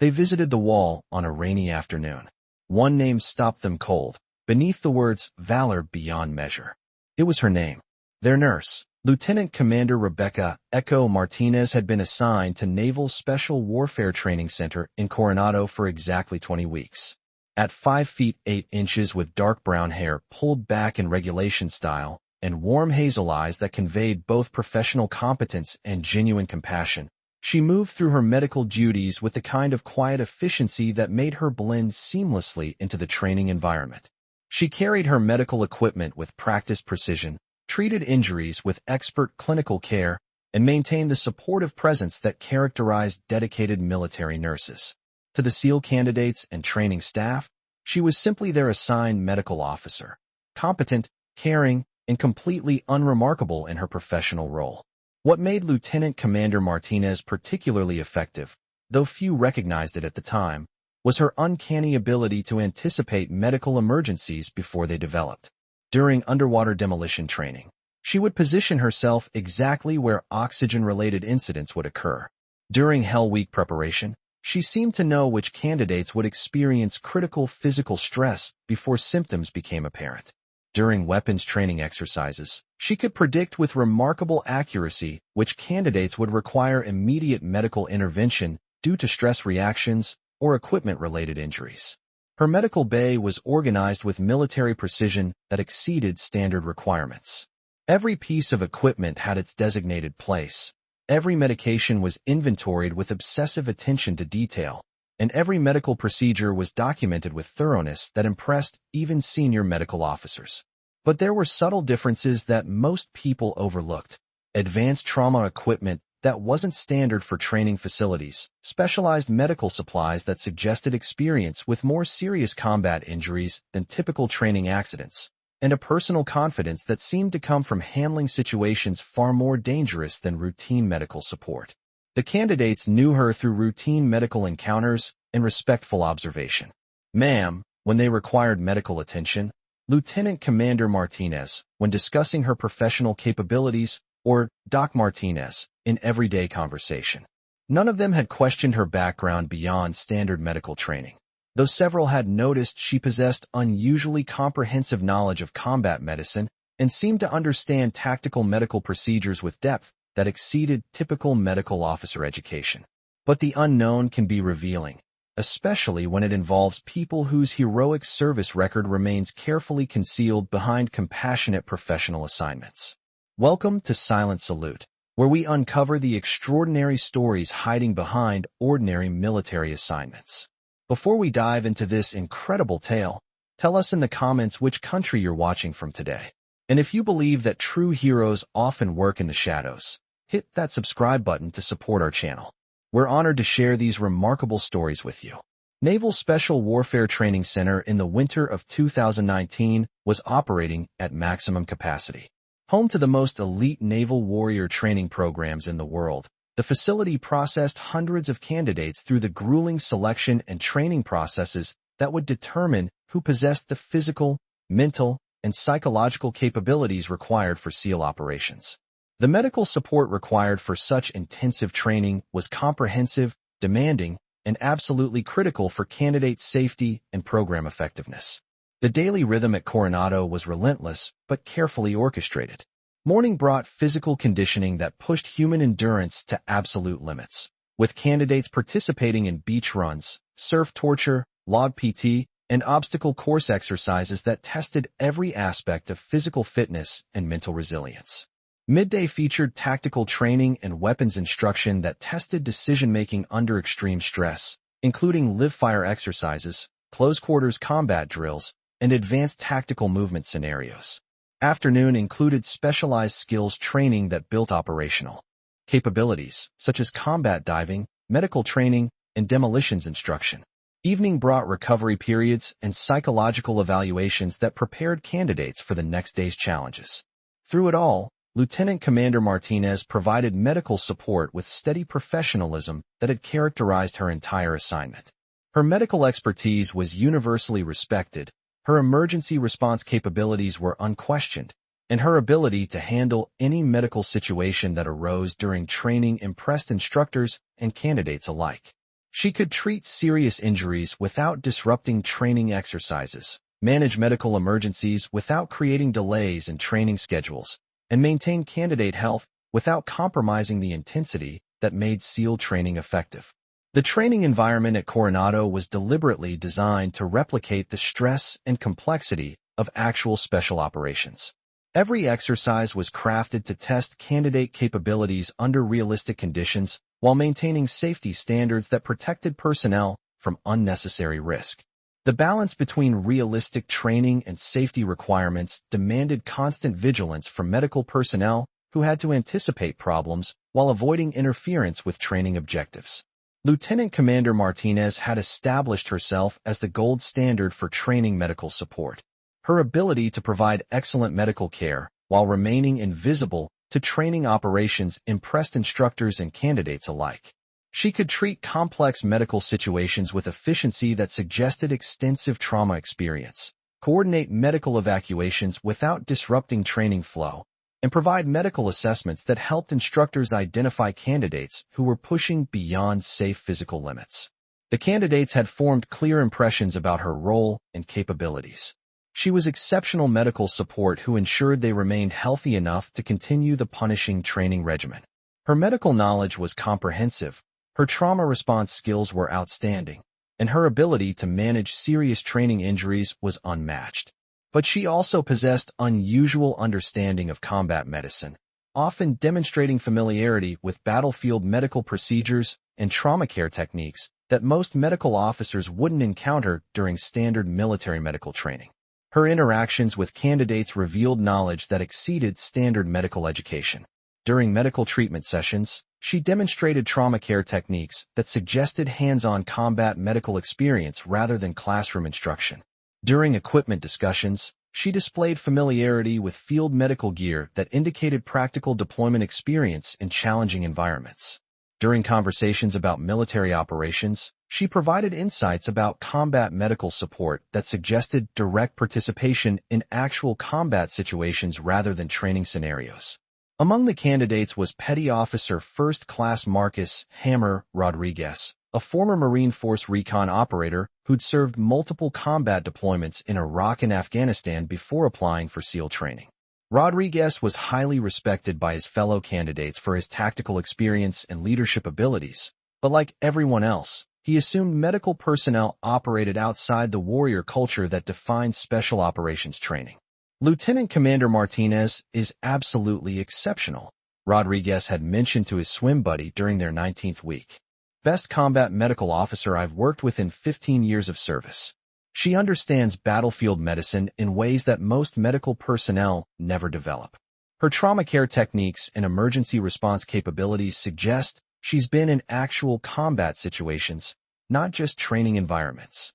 They visited the wall on a rainy afternoon. One name stopped them cold, beneath the words Valor Beyond Measure. It was her name. Their nurse, Lieutenant Commander Rebecca Martinez, had been assigned to Naval Special Warfare Training Center in Coronado for exactly 20 weeks. At 5 feet 8 inches with dark brown hair pulled back in regulation style and warm hazel eyes that conveyed both professional competence and genuine compassion, she moved through her medical duties with the kind of quiet efficiency that made her blend seamlessly into the training environment. She carried her medical equipment with practiced precision, treated injuries with expert clinical care, and maintained the supportive presence that characterized dedicated military nurses. To the SEAL candidates and training staff, she was simply their assigned medical officer, competent, caring, and completely unremarkable in her professional role. What made Lieutenant Commander Martinez particularly effective, though few recognized it at the time, was her uncanny ability to anticipate medical emergencies before they developed. During underwater demolition training, she would position herself exactly where oxygen-related incidents would occur. During Hell Week preparation, she seemed to know which candidates would experience critical physical stress before symptoms became apparent. During weapons training exercises, she could predict with remarkable accuracy which candidates would require immediate medical intervention due to stress reactions or equipment-related injuries. Her medical bay was organized with military precision that exceeded standard requirements. Every piece of equipment had its designated place. Every medication was inventoried with obsessive attention to detail, and every medical procedure was documented with thoroughness that impressed even senior medical officers. But there were subtle differences that most people overlooked. Advanced trauma equipment that wasn't standard for training facilities, specialized medical supplies that suggested experience with more serious combat injuries than typical training accidents, and a personal confidence that seemed to come from handling situations far more dangerous than routine medical support. The candidates knew her through routine medical encounters and respectful observation. Ma'am, when they required medical attention, Lieutenant Commander Martinez, when discussing her professional capabilities, or Doc Martinez, in everyday conversation. None of them had questioned her background beyond standard medical training, though several had noticed she possessed unusually comprehensive knowledge of combat medicine and seemed to understand tactical medical procedures with depth that exceeded typical medical officer education. But the unknown can be revealing, especially when it involves people whose heroic service record remains carefully concealed behind compassionate professional assignments. Welcome to Silent Salute, where we uncover the extraordinary stories hiding behind ordinary military assignments. Before we dive into this incredible tale, tell us in the comments which country you're watching from today. And if you believe that true heroes often work in the shadows, hit that subscribe button to support our channel. We're honored to share these remarkable stories with you. Naval Special Warfare Training Center in the winter of 2019 was operating at maximum capacity. Home to the most elite naval warrior training programs in the world, the facility processed hundreds of candidates through the grueling selection and training processes that would determine who possessed the physical, mental, and psychological capabilities required for SEAL operations. The medical support required for such intensive training was comprehensive, demanding, and absolutely critical for candidate safety and program effectiveness. The daily rhythm at Coronado was relentless but carefully orchestrated. Morning brought physical conditioning that pushed human endurance to absolute limits, with candidates participating in beach runs, surf torture, log PT, and obstacle course exercises that tested every aspect of physical fitness and mental resilience. Midday featured tactical training and weapons instruction that tested decision-making under extreme stress, including live-fire exercises, close-quarters combat drills, and advanced tactical movement scenarios. Afternoon included specialized skills training that built operational capabilities, such as combat diving, medical training, and demolitions instruction. Evening brought recovery periods and psychological evaluations that prepared candidates for the next day's challenges. Through it all, Lieutenant Commander Martinez provided medical support with steady professionalism that had characterized her entire assignment. Her medical expertise was universally respected, her emergency response capabilities were unquestioned, and her ability to handle any medical situation that arose during training impressed instructors and candidates alike. She could treat serious injuries without disrupting training exercises, manage medical emergencies without creating delays in training schedules, and maintain candidate health without compromising the intensity that made SEAL training effective. The training environment at Coronado was deliberately designed to replicate the stress and complexity of actual special operations. Every exercise was crafted to test candidate capabilities under realistic conditions while maintaining safety standards that protected personnel from unnecessary risk. The balance between realistic training and safety requirements demanded constant vigilance from medical personnel who had to anticipate problems while avoiding interference with training objectives. Lieutenant Commander Martinez had established herself as the gold standard for training medical support. Her ability to provide excellent medical care while remaining invisible to training operations impressed instructors and candidates alike. She could treat complex medical situations with efficiency that suggested extensive trauma experience, coordinate medical evacuations without disrupting training flow, and provide medical assessments that helped instructors identify candidates who were pushing beyond safe physical limits. The candidates had formed clear impressions about her role and capabilities. She was exceptional medical support who ensured they remained healthy enough to continue the punishing training regimen. Her medical knowledge was comprehensive, her trauma response skills were outstanding, and her ability to manage serious training injuries was unmatched. But she also possessed unusual understanding of combat medicine, often demonstrating familiarity with battlefield medical procedures and trauma care techniques that most medical officers wouldn't encounter during standard military medical training. Her interactions with candidates revealed knowledge that exceeded standard medical education. During medical treatment sessions, she demonstrated trauma care techniques that suggested hands-on combat medical experience rather than classroom instruction. During equipment discussions, she displayed familiarity with field medical gear that indicated practical deployment experience in challenging environments. During conversations about military operations, she provided insights about combat medical support that suggested direct participation in actual combat situations rather than training scenarios. Among the candidates was Petty Officer First Class Marcus "Hammer" Rodriguez, a former Marine Force recon operator who'd served multiple combat deployments in Iraq and Afghanistan before applying for SEAL training. Rodriguez was highly respected by his fellow candidates for his tactical experience and leadership abilities, but like everyone else, he assumed medical personnel operated outside the warrior culture that defines special operations training. Lieutenant Commander Martinez is absolutely exceptional, Rodriguez had mentioned to his swim buddy during their 19th week. Best combat medical officer I've worked with in 15 years of service. She understands battlefield medicine in ways that most medical personnel never develop. Her trauma care techniques and emergency response capabilities suggest she's been in actual combat situations, not just training environments.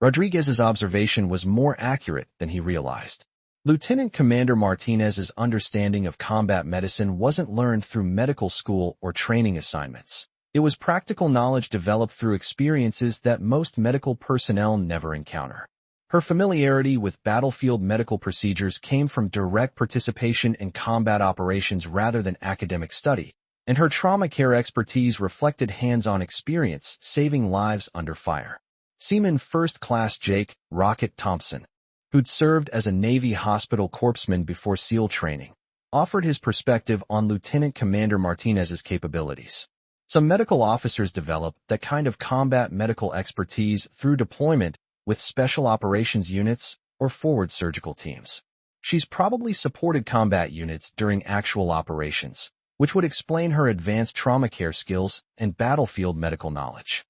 Rodriguez's observation was more accurate than he realized. Lieutenant Commander Martinez's understanding of combat medicine wasn't learned through medical school or training assignments. It was practical knowledge developed through experiences that most medical personnel never encounter. Her familiarity with battlefield medical procedures came from direct participation in combat operations rather than academic study, and her trauma care expertise reflected hands-on experience saving lives under fire. Seaman First Class Jake "Rocket" Thompson, who'd served as a Navy hospital corpsman before SEAL training, offered his perspective on Lieutenant Commander Martinez's capabilities. Some medical officers develop that kind of combat medical expertise through deployment with special operations units or forward surgical teams. She's probably supported combat units during actual operations, which would explain her advanced trauma care skills and battlefield medical knowledge.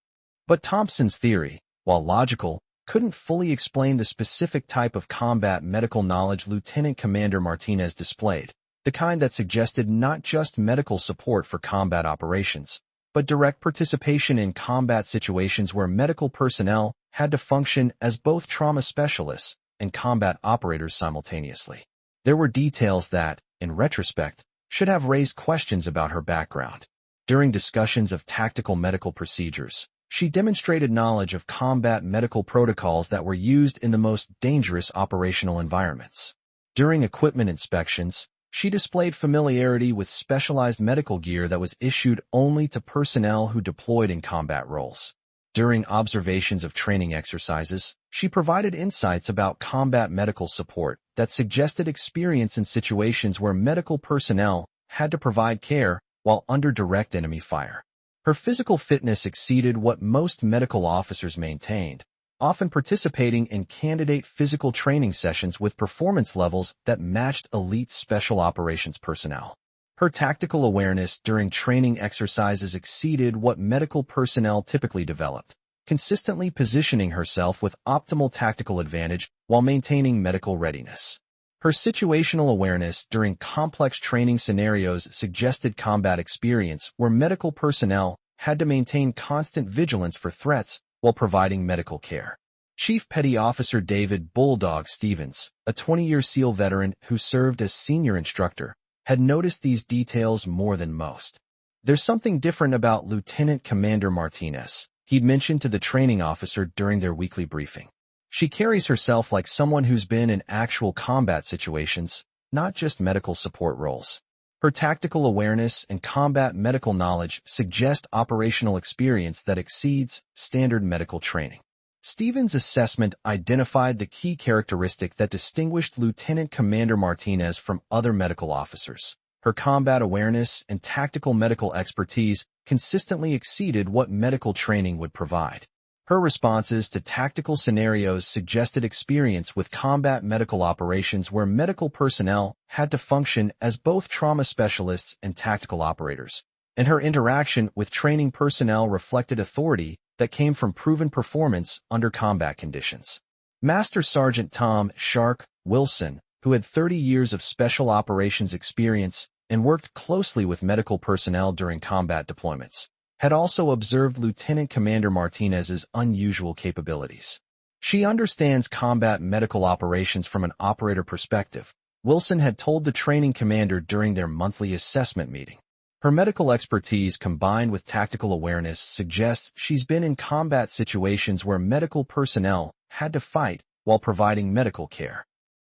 But Thompson's theory, while logical, couldn't fully explain the specific type of combat medical knowledge Lieutenant Commander Martinez displayed, the kind that suggested not just medical support for combat operations, but direct participation in combat situations where medical personnel had to function as both trauma specialists and combat operators simultaneously. There were details that, in retrospect, should have raised questions about her background. During discussions of tactical medical procedures, she demonstrated knowledge of combat medical protocols that were used in the most dangerous operational environments. During equipment inspections, she displayed familiarity with specialized medical gear that was issued only to personnel who deployed in combat roles. During observations of training exercises, she provided insights about combat medical support that suggested experience in situations where medical personnel had to provide care while under direct enemy fire. Her physical fitness exceeded what most medical officers maintained, often participating in candidate physical training sessions with performance levels that matched elite special operations personnel. Her tactical awareness during training exercises exceeded what medical personnel typically developed, consistently positioning herself with optimal tactical advantage while maintaining medical readiness. Her situational awareness during complex training scenarios suggested combat experience where medical personnel had to maintain constant vigilance for threats while providing medical care. Chief Petty Officer David Bulldog Stevens, a 20-year SEAL veteran who served as senior instructor, had noticed these details more than most. "There's something different about Lieutenant Commander Martinez," he'd mentioned to the training officer during their weekly briefing. "She carries herself like someone who's been in actual combat situations, not just medical support roles." Her tactical awareness and combat medical knowledge suggest operational experience that exceeds standard medical training. Stevens' assessment identified the key characteristic that distinguished Lieutenant Commander Martinez from other medical officers. Her combat awareness and tactical medical expertise consistently exceeded what medical training would provide. Her responses to tactical scenarios suggested experience with combat medical operations where medical personnel had to function as both trauma specialists and tactical operators, and her interaction with training personnel reflected authority that came from proven performance under combat conditions. Master Sergeant Tom "Shark" Wilson, who had 30 years of special operations experience and worked closely with medical personnel during combat deployments, had also observed Lieutenant Commander Martinez's unusual capabilities. "She understands combat medical operations from an operator perspective," Wilson had told the training commander during their monthly assessment meeting. "Her medical expertise combined with tactical awareness suggests she's been in combat situations where medical personnel had to fight while providing medical care."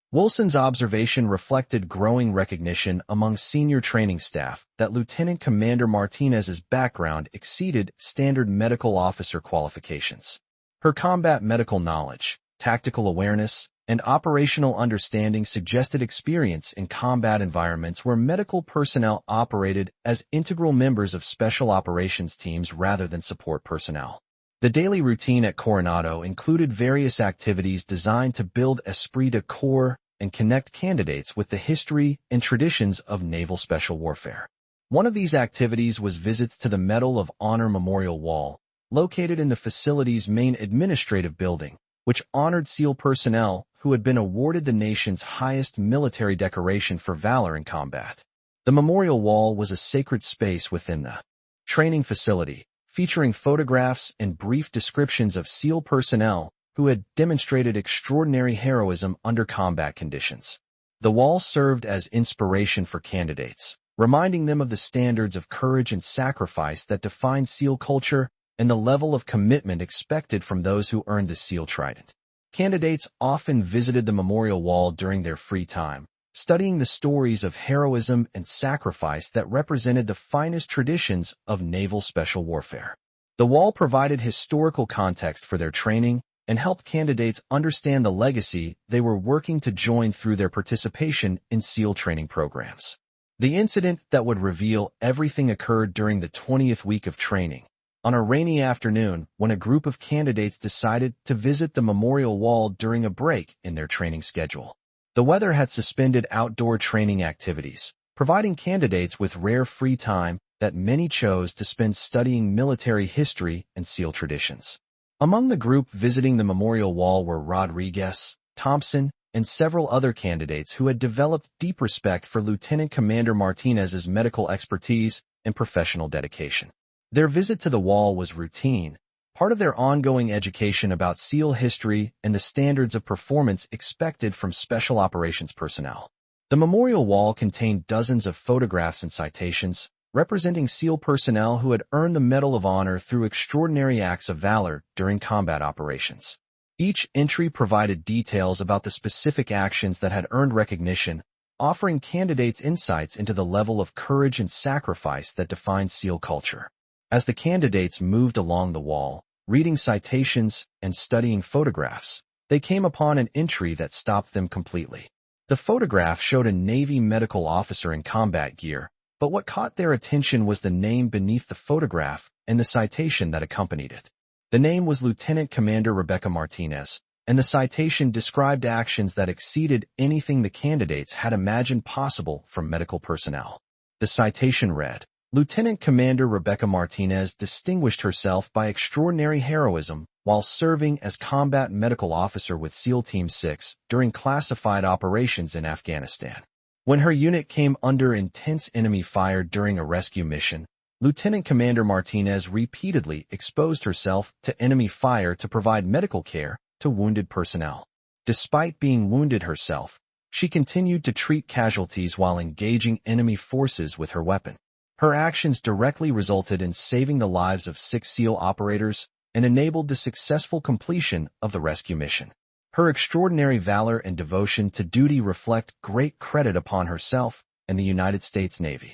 Wilson's observation reflected growing recognition among senior training staff that Lieutenant Commander Martinez's background exceeded standard medical officer qualifications. Her combat medical knowledge, tactical awareness, and operational understanding suggested experience in combat environments where medical personnel operated as integral members of special operations teams rather than support personnel. The daily routine at Coronado included various activities designed to build esprit de corps and connect candidates with the history and traditions of naval special warfare. One of these activities was visits to the Medal of Honor Memorial Wall, located in the facility's main administrative building, which honored SEAL personnel who had been awarded the nation's highest military decoration for valor in combat. The memorial wall was a sacred space within the training facility, featuring photographs and brief descriptions of SEAL personnel who had demonstrated extraordinary heroism under combat conditions. The wall served as inspiration for candidates, reminding them of the standards of courage and sacrifice that define SEAL culture and the level of commitment expected from those who earned the SEAL Trident. Candidates often visited the memorial wall during their free time, studying the stories of heroism and sacrifice that represented the finest traditions of naval special warfare. The wall provided historical context for their training and helped candidates understand the legacy they were working to join through their participation in SEAL training programs. The incident that would reveal everything occurred during the 20th week of training, on a rainy afternoon when a group of candidates decided to visit the memorial wall during a break in their training schedule. The weather had suspended outdoor training activities, providing candidates with rare free time that many chose to spend studying military history and SEAL traditions. Among the group visiting the memorial wall were Rodriguez, Thompson, and several other candidates who had developed deep respect for Lieutenant Commander Martinez's medical expertise and professional dedication. Their visit to the wall was routine, part of their ongoing education about SEAL history and the standards of performance expected from special operations personnel. The memorial wall contained dozens of photographs and citations, representing SEAL personnel who had earned the Medal of Honor through extraordinary acts of valor during combat operations. Each entry provided details about the specific actions that had earned recognition, offering candidates insights into the level of courage and sacrifice that defined SEAL culture. As the candidates moved along the wall, Reading citations and studying photographs, they came upon an entry that stopped them completely. The photograph showed a Navy medical officer in combat gear, but what caught their attention was the name beneath the photograph and the citation that accompanied it. The name was Lieutenant Commander Rebecca Martinez, and the citation described actions that exceeded anything the candidates had imagined possible from medical personnel. The citation read, Lieutenant Commander Rebecca Martinez distinguished herself by extraordinary heroism while serving as combat medical officer with SEAL Team 6 during classified operations in Afghanistan. When her unit came under intense enemy fire during a rescue mission, Lieutenant Commander Martinez repeatedly exposed herself to enemy fire to provide medical care to wounded personnel. Despite being wounded herself, she continued to treat casualties while engaging enemy forces with her weapon. Her actions directly resulted in saving the lives of 6 SEAL operators and enabled the successful completion of the rescue mission. Her extraordinary valor and devotion to duty reflect great credit upon herself and the United States Navy.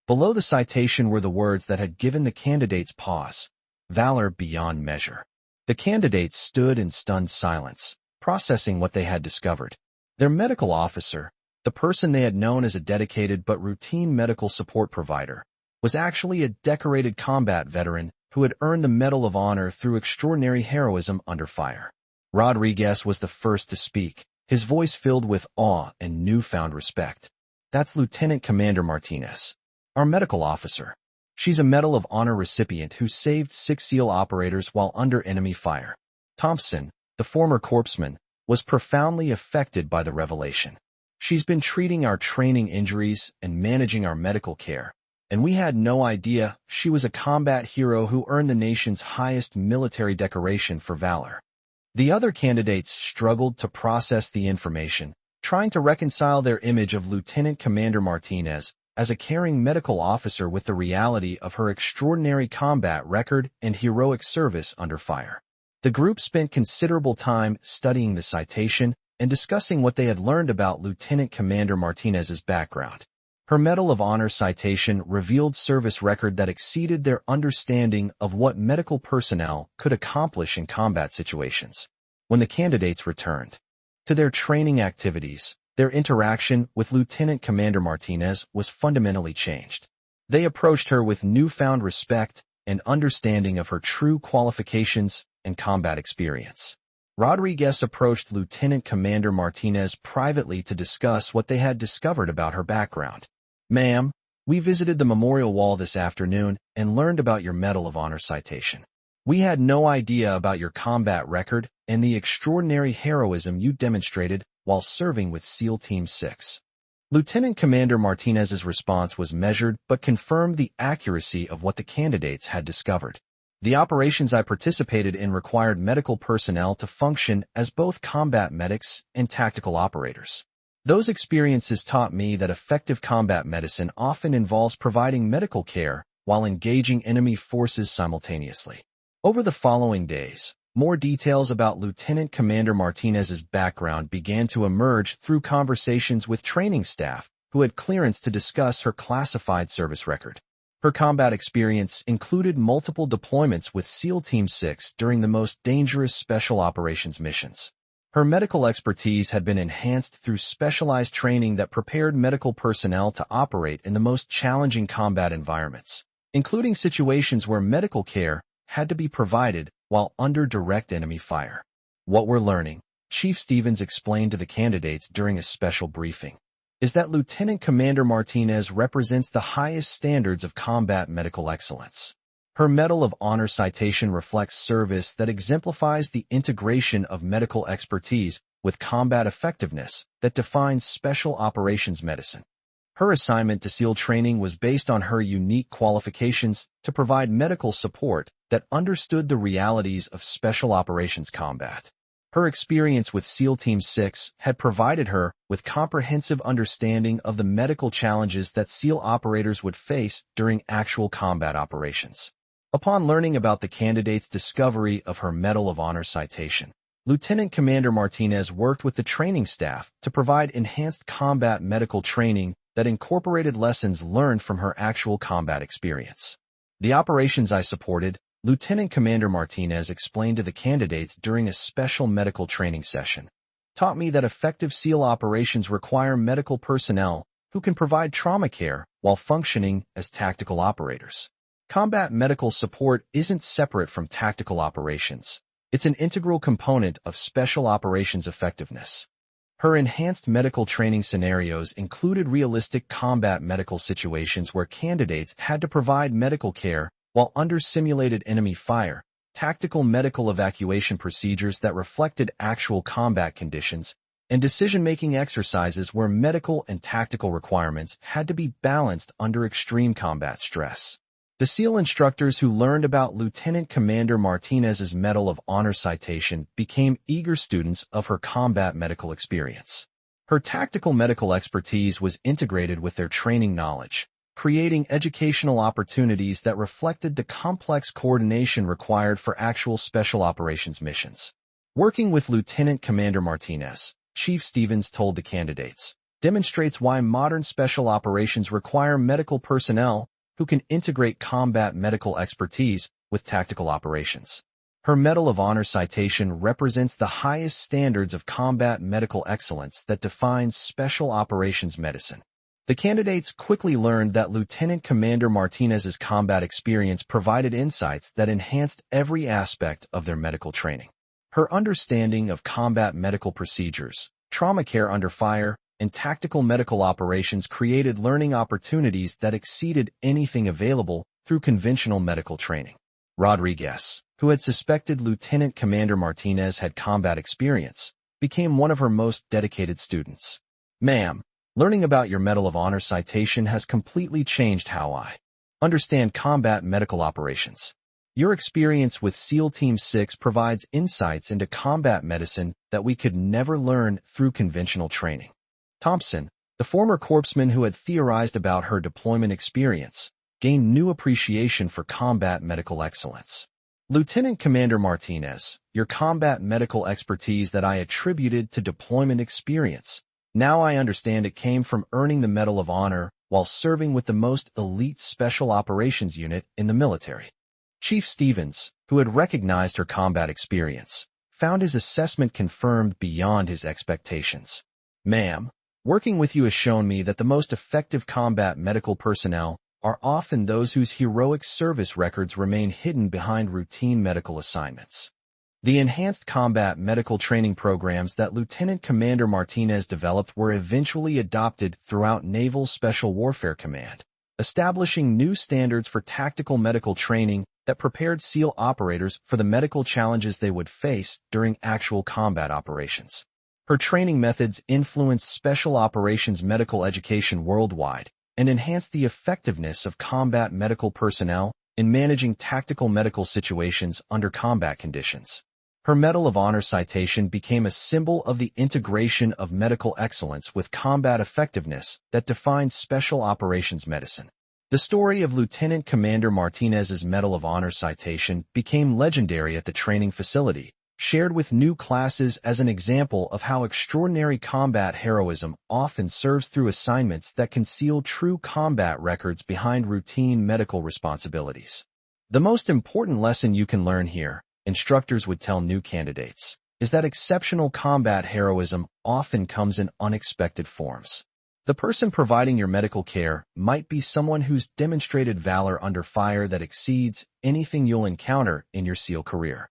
Below the citation were the words that had given the candidates pause. Valor beyond measure. The candidates stood in stunned silence, processing what they had discovered. Their medical officer, the person they had known as a dedicated but routine medical support provider, was actually a decorated combat veteran who had earned the Medal of Honor through extraordinary heroism under fire. Rodriguez was the first to speak, his voice filled with awe and newfound respect. That's Lieutenant Commander Martinez, our medical officer. She's a Medal of Honor recipient who saved 6 SEAL operators while under enemy fire. Thompson, the former corpsman, was profoundly affected by the revelation. She's been treating our training injuries and managing our medical care, and we had no idea she was a combat hero who earned the nation's highest military decoration for valor. The other candidates struggled to process the information, trying to reconcile their image of Lieutenant Commander Martinez as a caring medical officer with the reality of her extraordinary combat record and heroic service under fire. The group spent considerable time studying the citation and discussing what they had learned about Lieutenant Commander Martinez's background. Her Medal of Honor citation revealed service record that exceeded their understanding of what medical personnel could accomplish in combat situations. When the candidates returned to their training activities, their interaction with Lieutenant Commander Martinez was fundamentally changed. They approached her with newfound respect and understanding of her true qualifications and combat experience. Rodriguez approached Lieutenant Commander Martinez privately to discuss what they had discovered about her background. Ma'am, we visited the memorial wall this afternoon and learned about your Medal of Honor citation. We had no idea about your combat record and the extraordinary heroism you demonstrated while serving with SEAL Team 6. Lieutenant Commander Martinez's response was measured but confirmed the accuracy of what the candidates had discovered. The operations I participated in required medical personnel to function as both combat medics and tactical operators. Those experiences taught me that effective combat medicine often involves providing medical care while engaging enemy forces simultaneously. Over the following days, more details about Lieutenant Commander Martinez's background began to emerge through conversations with training staff who had clearance to discuss her classified service record. Her combat experience included multiple deployments with SEAL Team 6 during the most dangerous special operations missions. Her medical expertise had been enhanced through specialized training that prepared medical personnel to operate in the most challenging combat environments, including situations where medical care had to be provided while under direct enemy fire. What we're learning, Chief Stevens explained to the candidates during a special briefing, is that Lieutenant Commander Martinez represents the highest standards of combat medical excellence. Her Medal of Honor citation reflects service that exemplifies the integration of medical expertise with combat effectiveness that defines special operations medicine. Her assignment to SEAL training was based on her unique qualifications to provide medical support that understood the realities of special operations combat. Her experience with SEAL Team 6 had provided her with comprehensive understanding of the medical challenges that SEAL operators would face during actual combat operations. Upon learning about the candidate's discovery of her Medal of Honor citation, Lieutenant Commander Martinez worked with the training staff to provide enhanced combat medical training that incorporated lessons learned from her actual combat experience. The operations I supported, Lieutenant Commander Martinez explained to the candidates during a special medical training session, taught me that effective SEAL operations require medical personnel who can provide trauma care while functioning as tactical operators. Combat medical support isn't separate from tactical operations. It's an integral component of special operations effectiveness. Her enhanced medical training scenarios included realistic combat medical situations where candidates had to provide medical care while under simulated enemy fire, tactical medical evacuation procedures that reflected actual combat conditions, and decision-making exercises where medical and tactical requirements had to be balanced under extreme combat stress. The SEAL instructors who learned about Lieutenant Commander Martinez's Medal of Honor citation became eager students of her combat medical experience. Her tactical medical expertise was integrated with their training knowledge, creating educational opportunities that reflected the complex coordination required for actual special operations missions. Working with Lieutenant Commander Martinez, Chief Stevens told the candidates, demonstrates why modern special operations require medical personnel who can integrate combat medical expertise with tactical operations. Her Medal of Honor citation represents the highest standards of combat medical excellence that defines special operations medicine. The candidates quickly learned that Lieutenant Commander Martinez's combat experience provided insights that enhanced every aspect of their medical training. Her understanding of combat medical procedures, trauma care under fire, and tactical medical operations created learning opportunities that exceeded anything available through conventional medical training. Rodriguez, who had suspected Lieutenant Commander Martinez had combat experience, became one of her most dedicated students. "Ma'am, learning about your Medal of Honor citation has completely changed how I understand combat medical operations. Your experience with SEAL Team 6 provides insights into combat medicine that we could never learn through conventional training." Thompson, the former corpsman who had theorized about her deployment experience, gained new appreciation for combat medical excellence. "Lieutenant Commander Martinez, your combat medical expertise that I attributed to deployment experience. Now I understand it came from earning the Medal of Honor while serving with the most elite special operations unit in the military." Chief Stevens, who had recognized her combat experience, found his assessment confirmed beyond his expectations. "Ma'am, working with you has shown me that the most effective combat medical personnel are often those whose heroic service records remain hidden behind routine medical assignments." The enhanced combat medical training programs that Lieutenant Commander Martinez developed were eventually adopted throughout Naval Special Warfare Command, establishing new standards for tactical medical training that prepared SEAL operators for the medical challenges they would face during actual combat operations. Her training methods influenced special operations medical education worldwide and enhanced the effectiveness of combat medical personnel in managing tactical medical situations under combat conditions. Her Medal of Honor citation became a symbol of the integration of medical excellence with combat effectiveness that defined special operations medicine. The story of Lieutenant Commander Martinez's Medal of Honor citation became legendary at the training facility, shared with new classes as an example of how extraordinary combat heroism often serves through assignments that conceal true combat records behind routine medical responsibilities. The most important lesson you can learn here, instructors would tell new candidates, is that exceptional combat heroism often comes in unexpected forms. The person providing your medical care might be someone who's demonstrated valor under fire that exceeds anything you'll encounter in your SEAL career.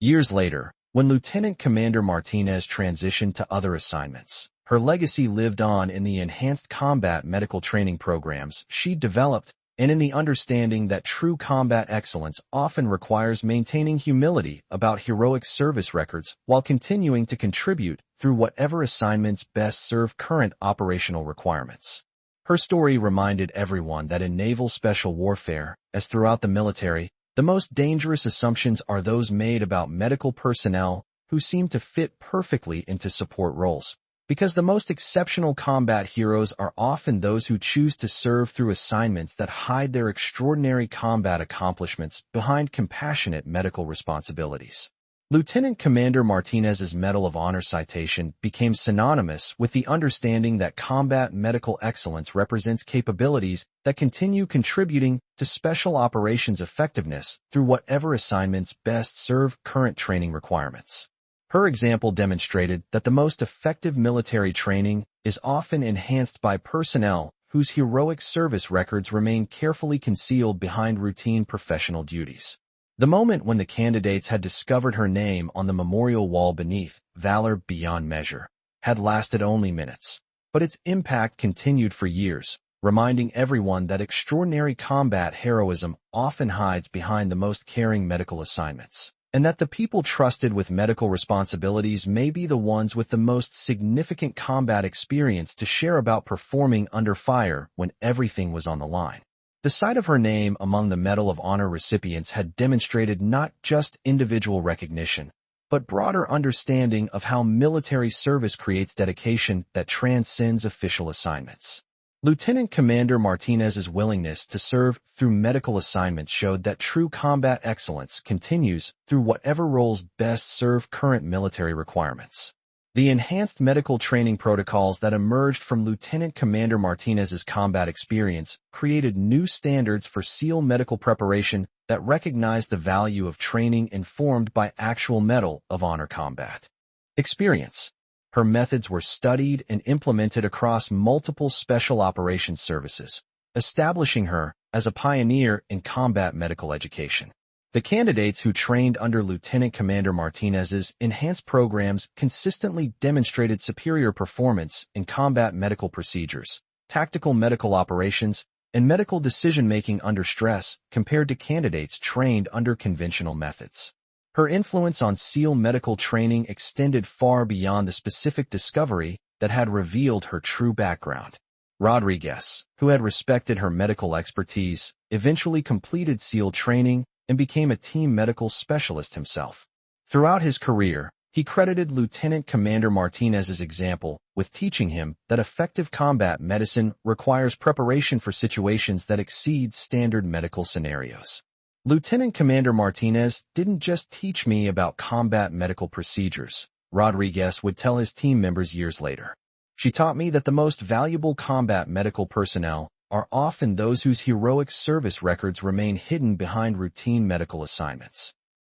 Years later, when Lieutenant Commander Martinez transitioned to other assignments, her legacy lived on in the enhanced combat medical training programs she developed and in the understanding that true combat excellence often requires maintaining humility about heroic service records while continuing to contribute through whatever assignments best serve current operational requirements. Her story reminded everyone that in naval special warfare, as throughout the military, the most dangerous assumptions are those made about medical personnel who seem to fit perfectly into support roles, because the most exceptional combat heroes are often those who choose to serve through assignments that hide their extraordinary combat accomplishments behind compassionate medical responsibilities. Lieutenant Commander Martinez's Medal of Honor citation became synonymous with the understanding that combat medical excellence represents capabilities that continue contributing to special operations effectiveness through whatever assignments best serve current training requirements. Her example demonstrated that the most effective military training is often enhanced by personnel whose heroic service records remain carefully concealed behind routine professional duties. The moment when the candidates had discovered her name on the memorial wall beneath Valor Beyond Measure had lasted only minutes, but its impact continued for years, reminding everyone that extraordinary combat heroism often hides behind the most caring medical assignments, and that the people trusted with medical responsibilities may be the ones with the most significant combat experience to share about performing under fire when everything was on the line. The sight of her name among the Medal of Honor recipients had demonstrated not just individual recognition, but broader understanding of how military service creates dedication that transcends official assignments. Lieutenant Commander Martinez's willingness to serve through medical assignments showed that true combat excellence continues through whatever roles best serve current military requirements. The enhanced medical training protocols that emerged from Lieutenant Commander Martinez's combat experience created new standards for SEAL medical preparation that recognized the value of training informed by actual Medal of Honor combat experience. Her methods were studied and implemented across multiple special operations services, establishing her as a pioneer in combat medical education. The candidates who trained under Lieutenant Commander Martinez's enhanced programs consistently demonstrated superior performance in combat medical procedures, tactical medical operations, and medical decision-making under stress compared to candidates trained under conventional methods. Her influence on SEAL medical training extended far beyond the specific discovery that had revealed her true background. Rodriguez, who had respected her medical expertise, eventually completed SEAL training and became a team medical specialist himself. Throughout his career, he credited Lieutenant Commander Martinez's example with teaching him that effective combat medicine requires preparation for situations that exceed standard medical scenarios. Lieutenant Commander Martinez didn't just teach me about combat medical procedures, Rodriguez would tell his team members years later. She taught me that the most valuable combat medical personnel are often those whose heroic service records remain hidden behind routine medical assignments.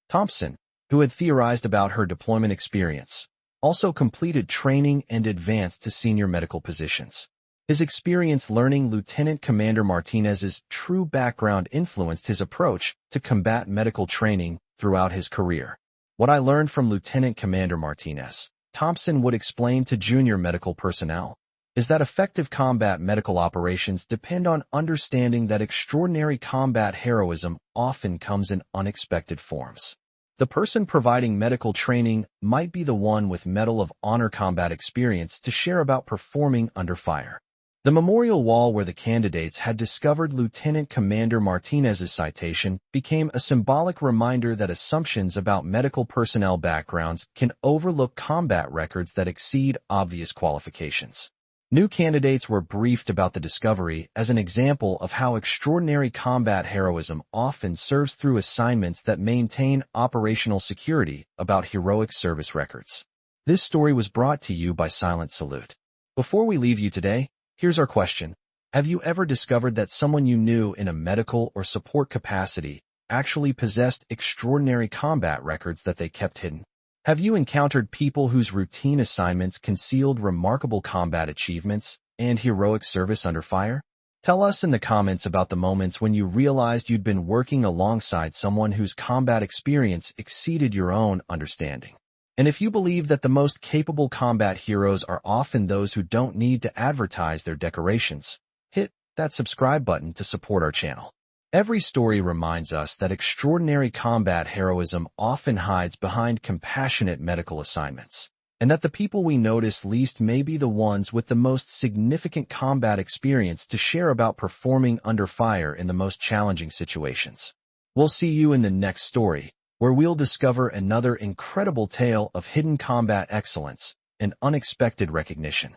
Thompson, who had theorized about her deployment experience, also completed training and advanced to senior medical positions. His experience learning Lieutenant Commander Martinez's true background influenced his approach to combat medical training throughout his career. What I learned from Lieutenant Commander Martinez, Thompson would explain to junior medical personnel, is that effective combat medical operations depend on understanding that extraordinary combat heroism often comes in unexpected forms. The person providing medical training might be the one with Medal of Honor combat experience to share about performing under fire. The memorial wall where the candidates had discovered Lieutenant Commander Martinez's citation became a symbolic reminder that assumptions about medical personnel backgrounds can overlook combat records that exceed obvious qualifications. New candidates were briefed about the discovery as an example of how extraordinary combat heroism often serves through assignments that maintain operational security about heroic service records. This story was brought to you by Silent Salute. Before we leave you today, here's our question. Have you ever discovered that someone you knew in a medical or support capacity actually possessed extraordinary combat records that they kept hidden? Have you encountered people whose routine assignments concealed remarkable combat achievements and heroic service under fire? Tell us in the comments about the moments when you realized you'd been working alongside someone whose combat experience exceeded your own understanding. And if you believe that the most capable combat heroes are often those who don't need to advertise their decorations, hit that subscribe button to support our channel. Every story reminds us that extraordinary combat heroism often hides behind compassionate medical assignments, and that the people we notice least may be the ones with the most significant combat experience to share about performing under fire in the most challenging situations. We'll see you in the next story, where we'll discover another incredible tale of hidden combat excellence and unexpected recognition.